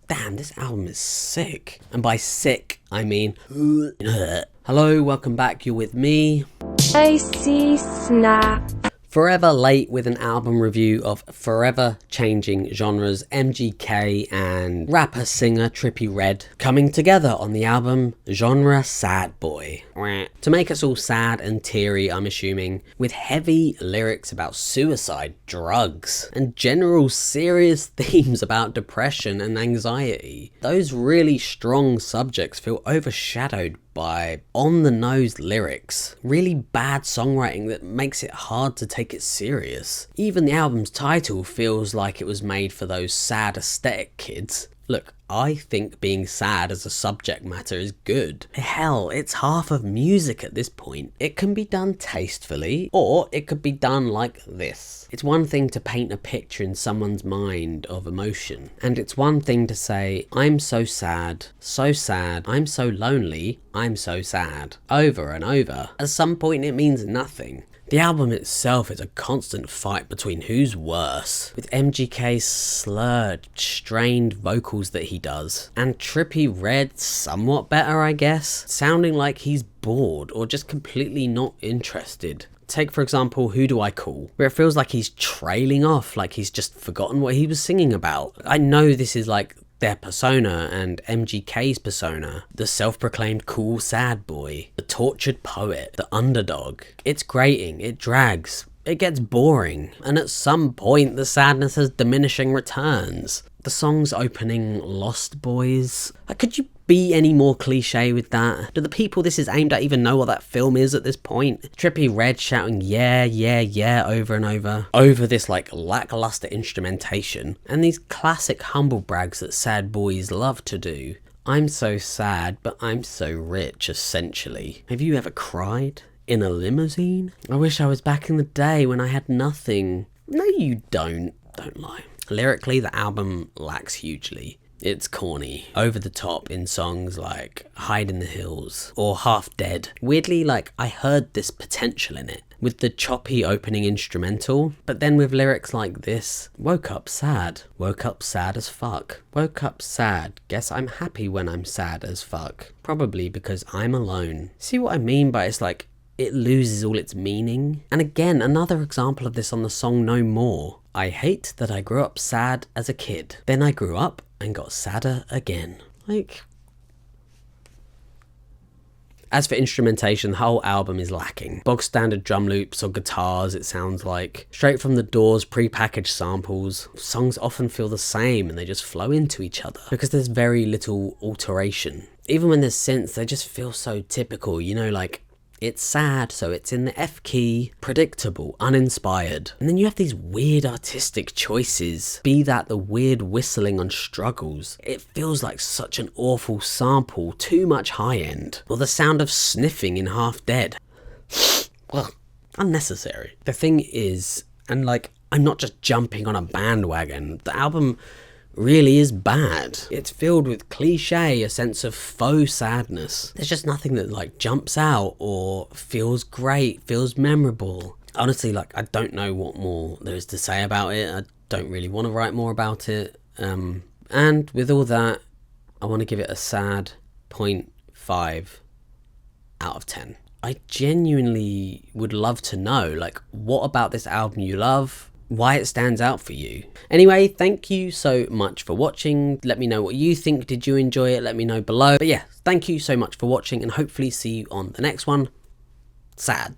Damn, this album is sick. And by sick, I mean... Hello, welcome back, you're with me. AC Snap. Forever late with an album review of forever changing genres MGK and rapper-singer Trippie Redd coming together on the album Genre Sadboy. To make us all sad and teary, I'm assuming, with heavy lyrics about suicide, drugs, and general serious themes about depression and anxiety. Those really strong subjects feel overshadowed by on-the-nose lyrics, really bad songwriting that makes it hard to take it serious. Even the album's title feels like it was made for those sad aesthetic kids. Look, I think being sad as a subject matter is good. Hell, it's half of music at this point. It can be done tastefully, or it could be done like this. It's one thing to paint a picture in someone's mind of emotion, and it's one thing to say, I'm so sad, I'm so lonely, I'm so sad, over and over. At some point it means nothing. The album itself is a constant fight between who's worse, with MGK's slurred, strained vocals that he does, and Trippie Redd somewhat better, I guess, sounding like he's bored or just completely not interested. Take, for example, Who Do I Call, where it feels like he's trailing off, like he's just forgotten what he was singing about. I know this is like their persona and MGK's persona, the self-proclaimed cool sad boy, the tortured poet, the underdog. It's grating, it drags, it gets boring, and at some point the sadness has diminishing returns. The song's opening, Lost Boys. Could you be any more cliche with that? Do the people this is aimed at even know what that film is at this point? Trippie Redd shouting yeah, yeah, yeah over and over this like lackluster instrumentation, and these classic humble brags that sad boys love to do. I'm so sad, but I'm so rich, essentially. Have you ever cried in a limousine? I wish I was back in the day when I had nothing. No, you don't. Don't lie. Lyrically, the album lacks hugely. It's corny, over the top in songs like Hide in the Hills or Half Dead. Weirdly, like, I heard this potential in it, with the choppy opening instrumental, but then with lyrics like this: woke up sad as fuck. Woke up sad, guess I'm happy when I'm sad as fuck. Probably because I'm alone. See what I mean by it's like, it loses all its meaning? And again, another example of this on the song No More. I hate that I grew up sad as a kid. Then I grew up and got sadder again. Like... As for instrumentation, the whole album is lacking. Bog standard drum loops or guitars, it sounds like. Straight from the Doors, pre-packaged samples. Songs often feel the same and they just flow into each other because there's very little alteration. Even when there's synths, they just feel so typical, you know, like... It's sad, so it's in the F key, predictable, uninspired. And then you have these weird artistic choices, be that the weird whistling on Struggles. It feels like such an awful sample, too much high end. Or the sound of sniffing in Half Dead. Well, unnecessary. The thing is, and like, I'm not just jumping on a bandwagon, the album really is bad. It's filled with cliche, a sense of faux sadness. There's just nothing that like jumps out or feels great, feels memorable. Honestly, like, I don't know what more there is to say about it. I don't really want to write more about it. And with all that, I want to give it a sad 0.5 out of 10. I genuinely would love to know, like, what about this album you love? Why it stands out for you. Anyway, thank you so much for watching. Let me know what you think. Did you enjoy it? Let me know below. But yeah, thank you so much for watching and hopefully see you on the next one. Sad.